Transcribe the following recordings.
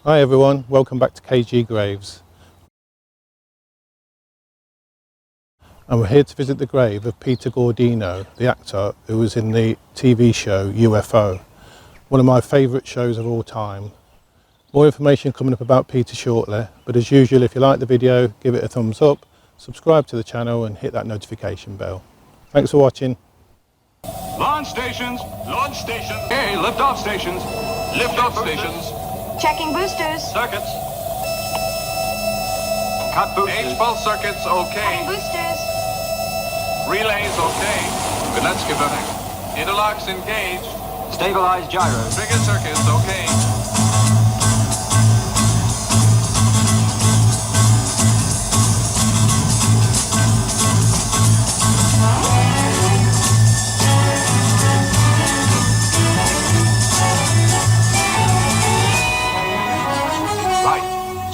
Hi everyone, welcome back to KG Graves. And we're here to visit the grave of Peter Gordino, the actor who was in the TV show UFO, one of my favourite shows of all time. More information coming up about Peter shortly, but as usual, if you like the video, give it a thumbs up, subscribe to the channel and hit that notification bell. Thanks for watching. Launch stations! Launch stations! Hey, lift-off stations! Lift-off stations! Checking boosters. Circuits. Cut boosters. H-pulse circuits, okay. Cutting boosters. Relays, okay. Good, let's give it a next. Interlocks engaged. Stabilized gyros. Trigger circuits, okay.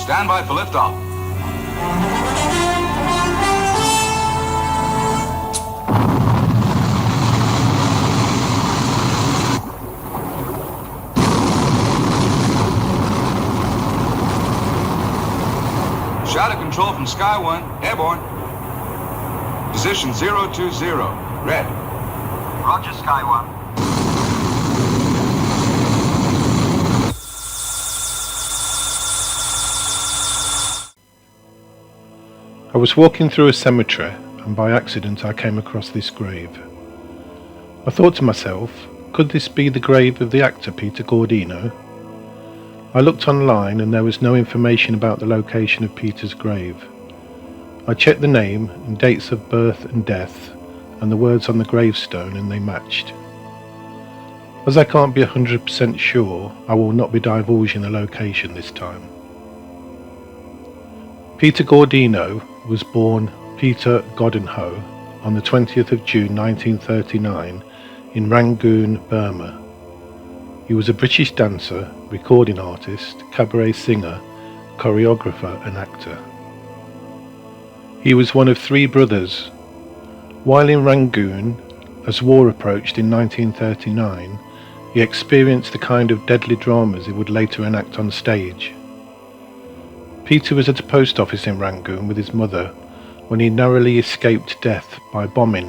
Stand by for liftoff. Shadow control from Sky 1, airborne. Position 020, red. Roger, Sky 1. I was walking through a cemetery and by accident I came across this grave. I thought to myself, could this be the grave of the actor Peter Gordino? I looked online and there was no information about the location of Peter's grave. I checked the name and dates of birth and death and the words on the gravestone and they matched. As I can't be 100% sure, I will not be divulging the location this time. Peter Gordino was born Peter Gordeno on the 20th of June 1939 in Rangoon, Burma. He was a British dancer, recording artist, cabaret singer, choreographer and actor. He was one of three brothers. While in Rangoon, as war approached in 1939, he experienced the kind of deadly dramas he would later enact on stage. Peter was at a post office in Rangoon with his mother when he narrowly escaped death by bombing,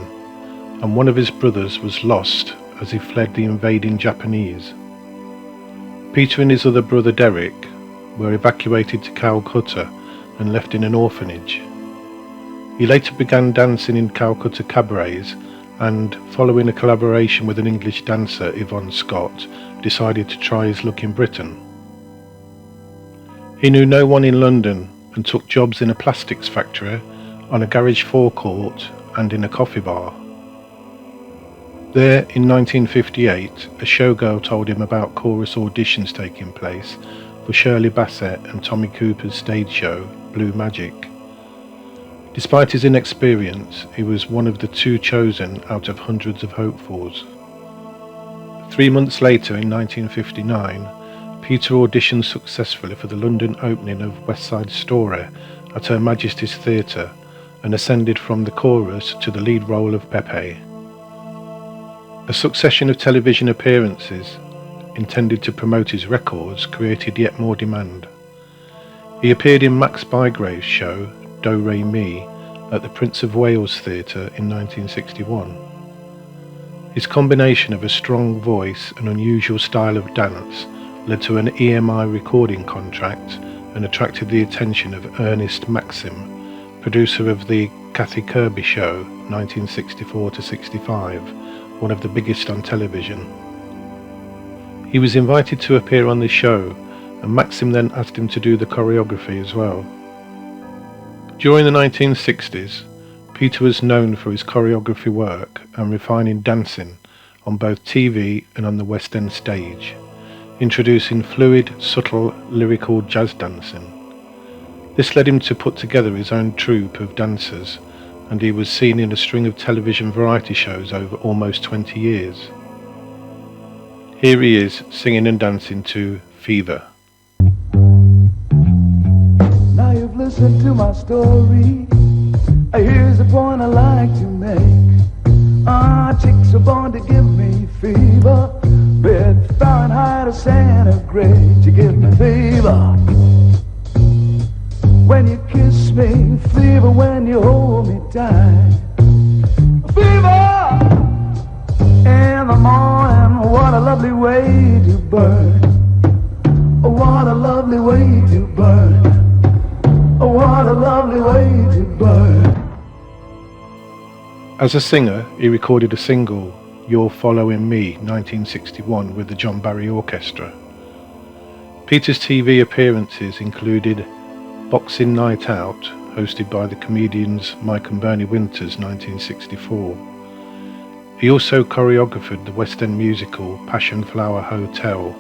and one of his brothers was lost as he fled the invading Japanese. Peter and his other brother Derek were evacuated to Calcutta and left in an orphanage. He later began dancing in Calcutta cabarets and, following a collaboration with an English dancer, Yvonne Scott, decided to try his luck in Britain. He knew no one in London and took jobs in a plastics factory, on a garage forecourt and in a coffee bar. There, in 1958, a showgirl told him about chorus auditions taking place for Shirley Bassey and Tommy Cooper's stage show, Blue Magic. Despite his inexperience, he was one of the two chosen out of hundreds of hopefuls. 3 months later, in 1959, Peter auditioned successfully for the London opening of West Side Story at Her Majesty's Theatre and ascended from the chorus to the lead role of Pepe. A succession of television appearances intended to promote his records created yet more demand. He appeared in Max Bygrave's show Do Re Mi at the Prince of Wales Theatre in 1961. His combination of a strong voice and unusual style of dance led to an EMI recording contract and attracted the attention of Ernest Maxim, producer of the Kathy Kirby Show 1964-65, one of the biggest on television. He was invited to appear on the show and Maxim then asked him to do the choreography as well. During the 1960s, Peter was known for his choreography work and refining dancing on both TV and on the West End stage, introducing fluid, subtle, lyrical jazz dancing. This led him to put together his own troupe of dancers, and he was seen in a string of television variety shows over almost 20 years. Here he is, singing and dancing to Fever. Now you've listened to my story. Here's a point I like to make. Chicks are born to give me fever. Bed Fahrenheit or centigrade. You give me fever when you kiss me, fever when you hold me tight. Fever in the morning, what a lovely way to burn. Oh, what a lovely way to burn. Oh, what a lovely way to burn. As a singer, he recorded a single, You're Following Me, 1961, with the John Barry Orchestra. Peter's TV appearances included Boxing Night Out, hosted by the comedians Mike and Bernie Winters, 1964. He also choreographed the West End musical Passion Flower Hotel,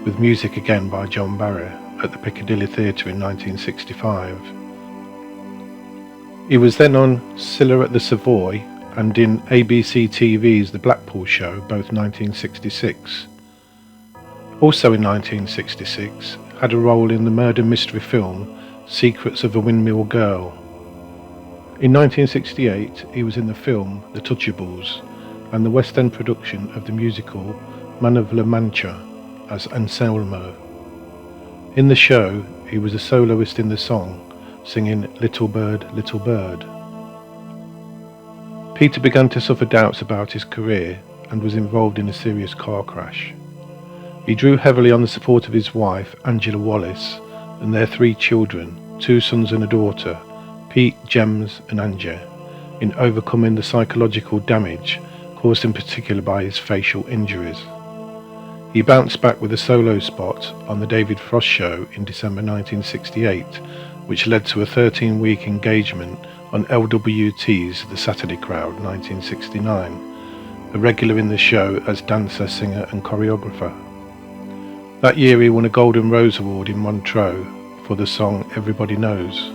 with music again by John Barry, at the Piccadilly Theatre in 1965. He was then on Scylla at the Savoy and in ABC TV's The Blackpool Show, both 1966. Also in 1966, had a role in the murder mystery film Secrets of a Windmill Girl. In 1968, he was in the film The Touchables and the West End production of the musical Man of La Mancha as Anselmo. In the show, he was a soloist in the song, singing Little Bird, Little Bird. Peter began to suffer doubts about his career and was involved in a serious car crash. He drew heavily on the support of his wife, Angela Wallace, and their 3 children, 2 sons and a daughter, Pete, James and Angie, in overcoming the psychological damage caused in particular by his facial injuries. He bounced back with a solo spot on the David Frost Show in December 1968, which led to a 13-week engagement on LWT's The Saturday Crowd 1969, a regular in the show as dancer, singer and choreographer. That year he won a Golden Rose Award in Montreux for the song Everybody Knows.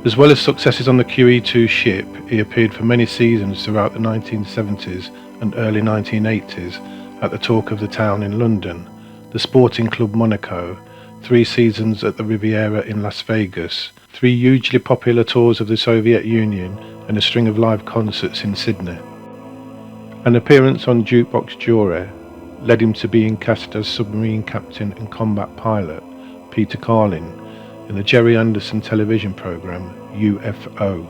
As well as successes on the QE2 ship, he appeared for many seasons throughout the 1970s and early 1980s at the Talk of the Town in London, the Sporting Club Monaco, 3 seasons at the Riviera in Las Vegas, 3 hugely popular tours of the Soviet Union and a string of live concerts in Sydney. An appearance on Jukebox Jury led him to being cast as submarine captain and combat pilot Peter Carlin in the Jerry Anderson television programme UFO,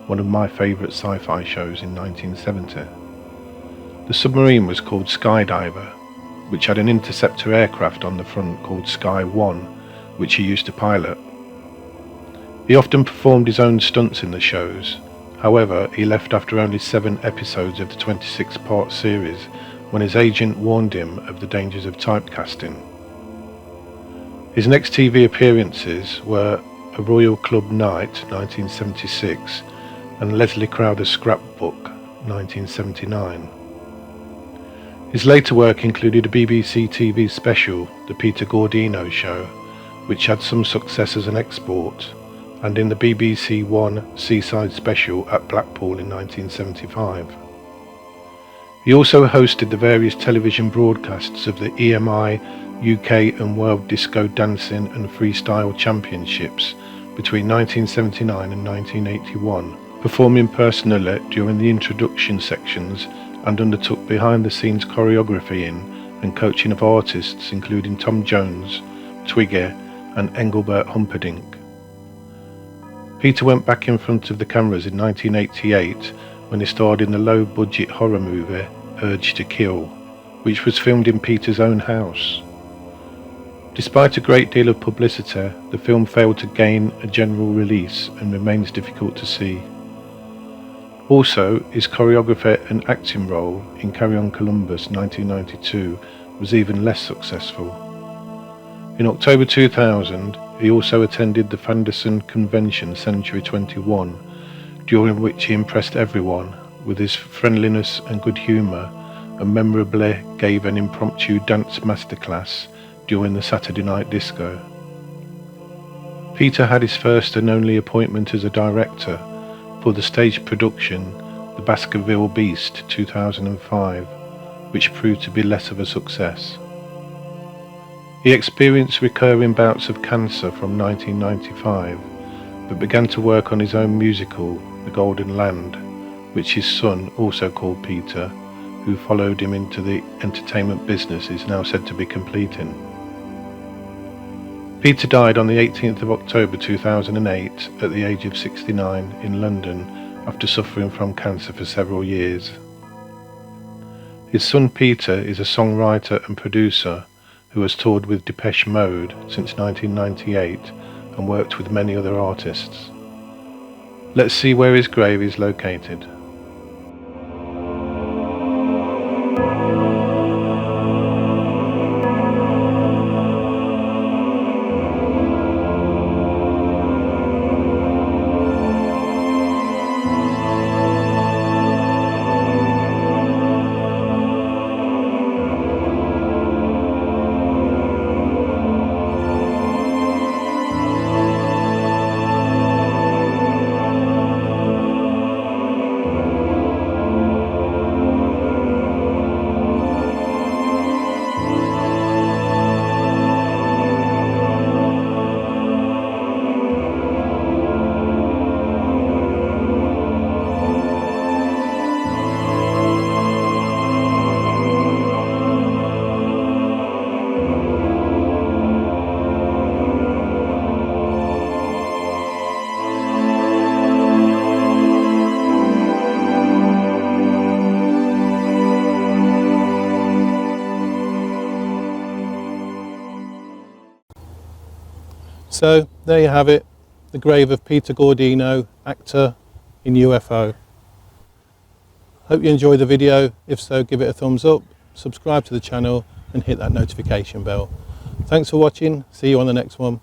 one of my favourite sci-fi shows in 1970. The submarine was called Skydiver, which had an interceptor aircraft on the front called Sky 1, which he used to pilot. He often performed his own stunts in the shows. However, he left after only 7 episodes of the 26-part series when his agent warned him of the dangers of typecasting. His next TV appearances were A Royal Club Night, 1976, and Leslie Crowther's Scrapbook, 1979. His later work included a BBC TV special, The Peter Gordeno Show, which had some success as an export, and in the BBC One Seaside Special at Blackpool in 1975. He also hosted the various television broadcasts of the EMI, UK and World Disco Dancing and Freestyle Championships between 1979 and 1981, performing personally during the introduction sections and undertook behind-the-scenes choreography in and coaching of artists including Tom Jones, Twiggy and Engelbert Humperdinck. Peter went back in front of the cameras in 1988 when he starred in the low-budget horror movie Urge to Kill, which was filmed in Peter's own house. Despite a great deal of publicity, the film failed to gain a general release and remains difficult to see. Also, his choreography and acting role in Carry On Columbus 1992 was even less successful. In October 2000, he also attended the Fanderson Convention Century 21, during which he impressed everyone with his friendliness and good humour, and memorably gave an impromptu dance masterclass during the Saturday Night Disco. Peter had his first and only appointment as a director for the stage production The Baskerville Beast 2005, which proved to be less of a success. He experienced recurring bouts of cancer from 1995, but began to work on his own musical, The Golden Land, which his son, also called Peter, who followed him into the entertainment business, is now said to be completing. Peter died on the 18th of October 2008 at the age of 69 in London after suffering from cancer for several years. His son Peter is a songwriter and producer who has toured with Depeche Mode since 1998 and worked with many other artists. Let's see where his grave is located. So there you have it, the grave of Peter Gordino, actor in UFO. Hope you enjoyed the video. If so, give it a thumbs up, subscribe to the channel and hit that notification bell. Thanks for watching, see you on the next one.